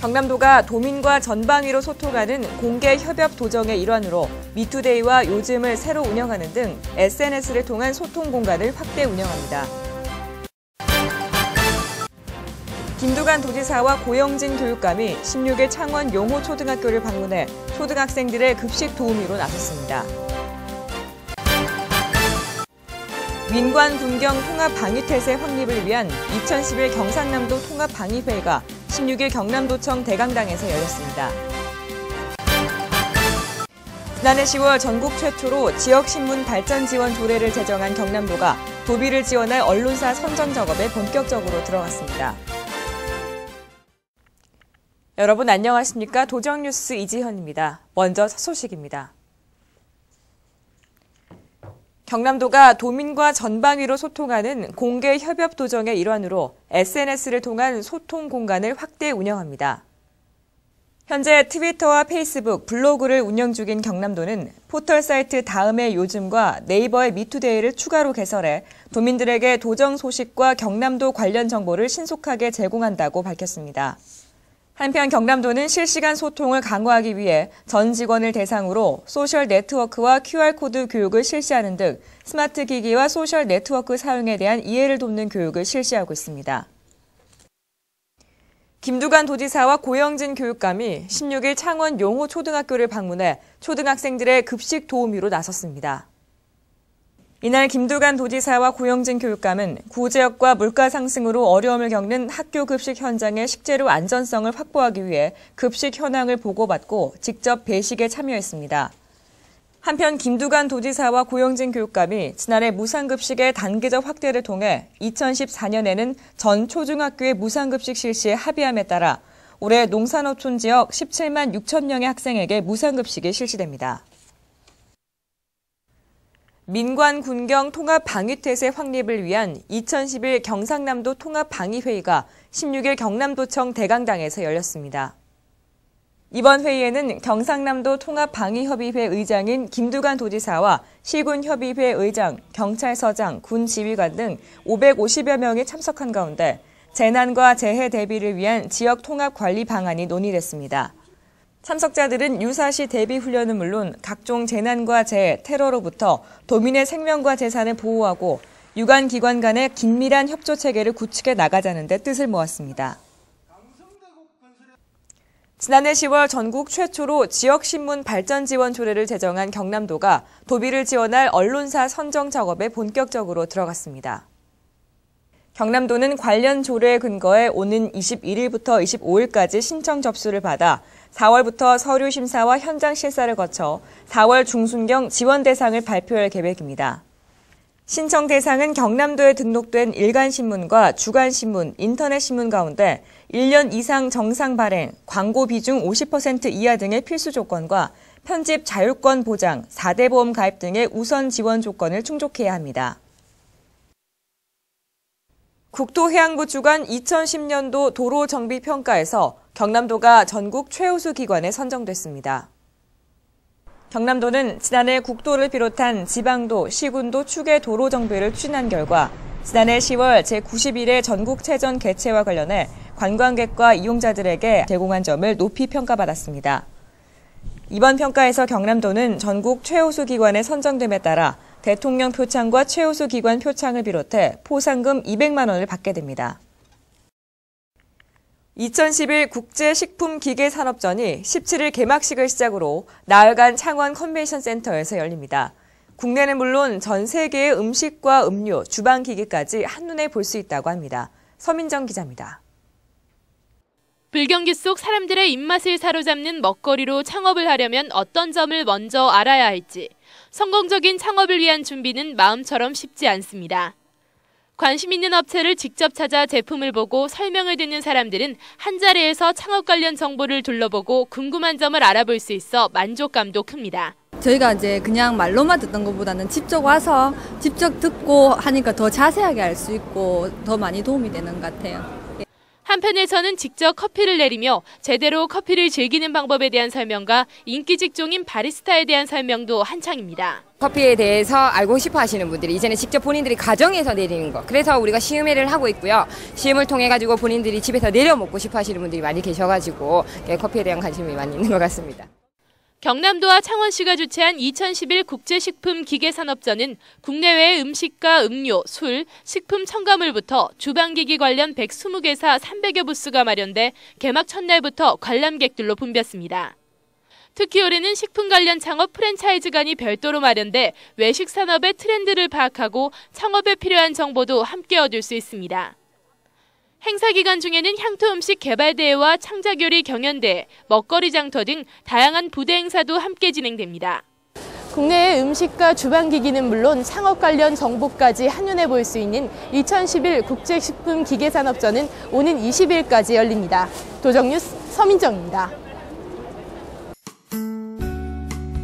경남도가 도민과 전방위로 소통하는 공개 협업 도정의 일환으로 미투데이와 요즘을 새로 운영하는 등 SNS를 통한 소통 공간을 확대 운영합니다. 김두관 도지사와 고영진 교육감이 16일 창원 용호초등학교를 방문해 초등학생들의 급식 도우미로 나섰습니다. 민관 군경 통합방위태세 확립을 위한 2011 경상남도 통합방위회의가 16일 경남도청 대강당에서 열렸습니다. 지난해 10월 전국 최초로 지역신문 발전 지원 조례를 제정한 경남도가 도비를 지원할 언론사 선정 작업에 본격적으로 들어갔습니다. 여러분 안녕하십니까? 도정뉴스 이지현입니다. 먼저 첫 소식입니다. 경남도가 도민과 전방위로 소통하는 공개 협업 도정의 일환으로 SNS를 통한 소통 공간을 확대 운영합니다. 현재 트위터와 페이스북, 블로그를 운영 중인 경남도는 포털 사이트 다음의 요즘과 네이버의 미투데이를 추가로 개설해 도민들에게 도정 소식과 경남도 관련 정보를 신속하게 제공한다고 밝혔습니다. 한편 경남도는 실시간 소통을 강화하기 위해 전 직원을 대상으로 소셜 네트워크와 QR코드 교육을 실시하는 등 스마트 기기와 소셜 네트워크 사용에 대한 이해를 돕는 교육을 실시하고 있습니다. 김두관 도지사와 고영진 교육감이 16일 창원 용호초등학교를 방문해 초등학생들의 급식 도우미로 나섰습니다. 이날 김두관 도지사와 고영진 교육감은 구제역과 물가 상승으로 어려움을 겪는 학교 급식 현장의 식재료 안전성을 확보하기 위해 급식 현황을 보고받고 직접 배식에 참여했습니다. 한편 김두관 도지사와 고영진 교육감이 지난해 무상급식의 단계적 확대를 통해 2014년에는 전 초중학교의 무상급식 실시에 합의함에 따라 올해 농산어촌 지역 17만 6천 명의 학생에게 무상급식이 실시됩니다. 민관 군경 통합방위태세 확립을 위한 2011 경상남도 통합방위회의가 16일 경남도청 대강당에서 열렸습니다. 이번 회의에는 경상남도 통합방위협의회 의장인 김두관 도지사와 시군협의회 의장, 경찰서장, 군지휘관 등 550여 명이 참석한 가운데 재난과 재해 대비를 위한 지역 통합 관리 방안이 논의됐습니다. 참석자들은 유사시 대비 훈련은 물론 각종 재난과 재해, 테러로부터 도민의 생명과 재산을 보호하고 유관기관 간의 긴밀한 협조 체계를 구축해 나가자는 데 뜻을 모았습니다. 지난해 10월 전국 최초로 지역신문 발전 지원 조례를 제정한 경남도가 도비를 지원할 언론사 선정 작업에 본격적으로 들어갔습니다. 경남도는 관련 조례에 근거해 오는 21일부터 25일까지 신청 접수를 받아 4월부터 서류 심사와 현장 실사를 거쳐 4월 중순경 지원 대상을 발표할 계획입니다. 신청 대상은 경남도에 등록된 일간신문과 주간신문, 인터넷신문 가운데 1년 이상 정상 발행, 광고 비중 50% 이하 등의 필수 조건과 편집 자율권 보장, 4대 보험 가입 등의 우선 지원 조건을 충족해야 합니다. 국토해양부 주관 2010년도 도로정비평가에서 경남도가 전국 최우수 기관에 선정됐습니다. 경남도는 지난해 국도를 비롯한 지방도, 시군도 추계 도로 정비를 추진한 결과 지난해 10월 제91회 전국체전 개최와 관련해 관광객과 이용자들에게 제공한 점을 높이 평가받았습니다. 이번 평가에서 경남도는 전국 최우수 기관에 선정됨에 따라 대통령 표창과 최우수 기관 표창을 비롯해 포상금 200만 원을 받게 됩니다. 2011 국제식품기계산업전이 17일 개막식을 시작으로 나흘간 창원 컨벤션센터에서 열립니다. 국내는 물론 전 세계의 음식과 음료, 주방기기까지 한눈에 볼 수 있다고 합니다. 서민정 기자입니다. 불경기 속 사람들의 입맛을 사로잡는 먹거리로 창업을 하려면 어떤 점을 먼저 알아야 할지, 성공적인 창업을 위한 준비는 마음처럼 쉽지 않습니다. 관심 있는 업체를 직접 찾아 제품을 보고 설명을 듣는 사람들은 한자리에서 창업 관련 정보를 둘러보고 궁금한 점을 알아볼 수 있어 만족감도 큽니다. 저희가 이제 그냥 말로만 듣던 것보다는 직접 와서 직접 듣고 하니까 더 자세하게 알 수 있고 더 많이 도움이 되는 것 같아요. 한편에서는 직접 커피를 내리며 제대로 커피를 즐기는 방법에 대한 설명과 인기 직종인 바리스타에 대한 설명도 한창입니다. 커피에 대해서 알고 싶어 하시는 분들이 이제는 직접 본인들이 가정에서 내리는 거. 그래서 우리가 시음회를 하고 있고요. 시음을 통해 가지고 본인들이 집에서 내려 먹고 싶어 하시는 분들이 많이 계셔가지고 커피에 대한 관심이 많이 있는 것 같습니다. 경남도와 창원시가 주최한 2011 국제식품기계산업전은 국내외 음식과 음료, 술, 식품 첨가물부터 주방기기 관련 120개사 300여 부스가 마련돼 개막 첫날부터 관람객들로 붐볐습니다. 특히 올해는 식품 관련 창업 프랜차이즈관이 별도로 마련돼 외식 산업의 트렌드를 파악하고 창업에 필요한 정보도 함께 얻을 수 있습니다. 행사 기간 중에는 향토 음식 개발대회와 창작요리 경연대회, 먹거리 장터 등 다양한 부대 행사도 함께 진행됩니다. 국내의 음식과 주방기기는 물론 창업 관련 정보까지 한눈에 볼 수 있는 2011 국제식품기계산업전은 오는 20일까지 열립니다. 도정뉴스 서민정입니다.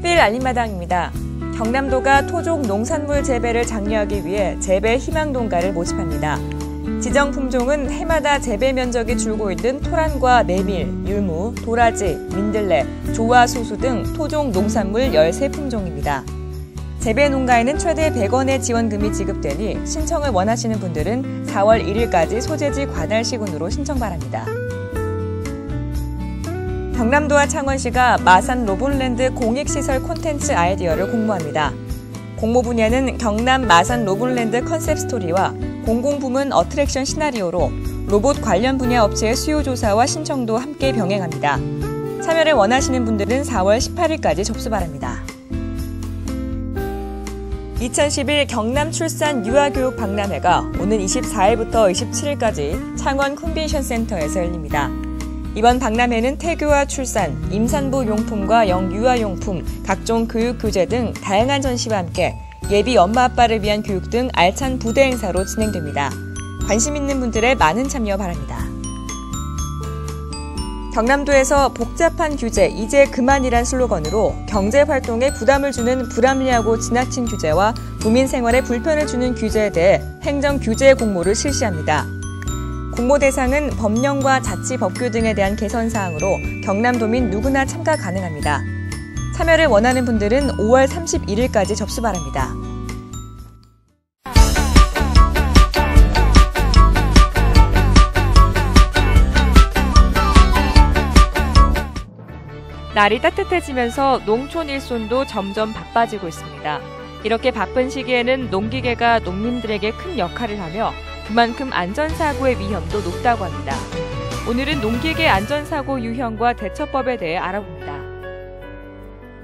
필 알림마당입니다. 경남도가 토종 농산물 재배를 장려하기 위해 재배 희망농가를 모집합니다. 지정 품종은 해마다 재배 면적이 줄고 있는 토란과 메밀, 유무, 도라지, 민들레, 조화수수 등 토종 농산물 13품종입니다. 재배 농가에는 최대 100원의 지원금이 지급되니 신청을 원하시는 분들은 4월 1일까지 소재지 관할 시군으로 신청 바랍니다. 경남도와 창원시가 마산 로봇랜드 공익시설 콘텐츠 아이디어를 공모합니다. 공모 분야는 경남 마산 로봇랜드 컨셉 스토리와 공공부문 어트랙션 시나리오로 로봇 관련 분야 업체의 수요 조사와 신청도 함께 병행합니다. 참여를 원하시는 분들은 4월 18일까지 접수 바랍니다. 2011 경남 출산 유아교육 박람회가 오는 24일부터 27일까지 창원 컨벤션 센터에서 열립니다. 이번 박람회는 태교와 출산, 임산부 용품과 영유아용품, 각종 교육 교재 등 다양한 전시와 함께 예비 엄마 아빠를 위한 교육 등 알찬 부대 행사로 진행됩니다. 관심 있는 분들의 많은 참여 바랍니다. 경남도에서 복잡한 규제 이제 그만이란 슬로건으로 경제활동에 부담을 주는 불합리하고 지나친 규제와 국민 생활에 불편을 주는 규제에 대해 행정규제 공모를 실시합니다. 공모 대상은 법령과 자치법규 등에 대한 개선 사항으로 경남도민 누구나 참가 가능합니다. 참여를 원하는 분들은 5월 31일까지 접수 바랍니다. 날이 따뜻해지면서 농촌 일손도 점점 바빠지고 있습니다. 이렇게 바쁜 시기에는 농기계가 농민들에게 큰 역할을 하며 그만큼 안전사고의 위험도 높다고 합니다. 오늘은 농기계 안전사고 유형과 대처법에 대해 알아봅니다.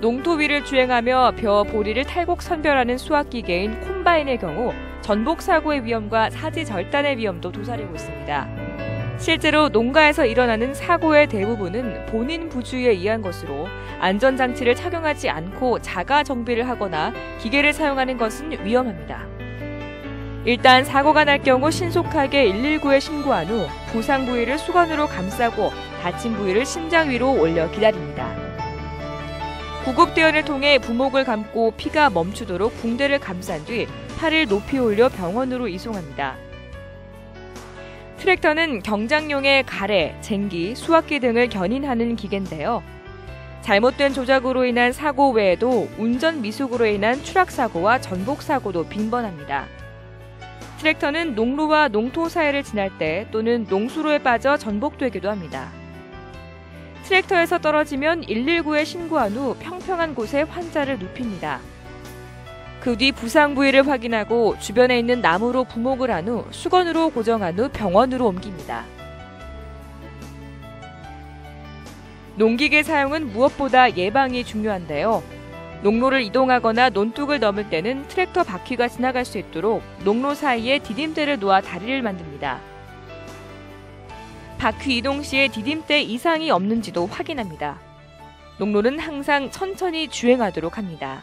농토 위를 주행하며 벼, 보리를 탈곡 선별하는 수확기계인 콤바인의 경우 전복사고의 위험과 사지절단의 위험도 도사리고 있습니다. 실제로 농가에서 일어나는 사고의 대부분은 본인 부주의에 의한 것으로 안전장치를 착용하지 않고 자가 정비를 하거나 기계를 사용하는 것은 위험합니다. 일단 사고가 날 경우 신속하게 119에 신고한 후 부상 부위를 수건으로 감싸고 다친 부위를 심장 위로 올려 기다립니다. 구급대원을 통해 부목을 감고 피가 멈추도록 붕대를 감싼 뒤 팔을 높이 올려 병원으로 이송합니다. 트랙터는 경장용의 가래, 쟁기, 수확기 등을 견인하는 기계인데요. 잘못된 조작으로 인한 사고 외에도 운전 미숙으로 인한 추락사고와 전복사고도 빈번합니다. 트랙터는 농로와 농토 사이를 지날 때 또는 농수로에 빠져 전복되기도 합니다. 트랙터에서 떨어지면 119에 신고한 후 평평한 곳에 환자를 눕힙니다. 그 뒤 부상 부위를 확인하고 주변에 있는 나무로 부목을 한 후 수건으로 고정한 후 병원으로 옮깁니다. 농기계 사용은 무엇보다 예방이 중요한데요. 농로를 이동하거나 논둑을 넘을 때는 트랙터 바퀴가 지나갈 수 있도록 농로 사이에 디딤대를 놓아 다리를 만듭니다. 바퀴 이동 시에 디딤대 이상이 없는지도 확인합니다. 농로는 항상 천천히 주행하도록 합니다.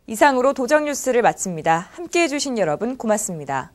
이상으로 도정뉴스를 마칩니다. 함께해 주신 여러분 고맙습니다.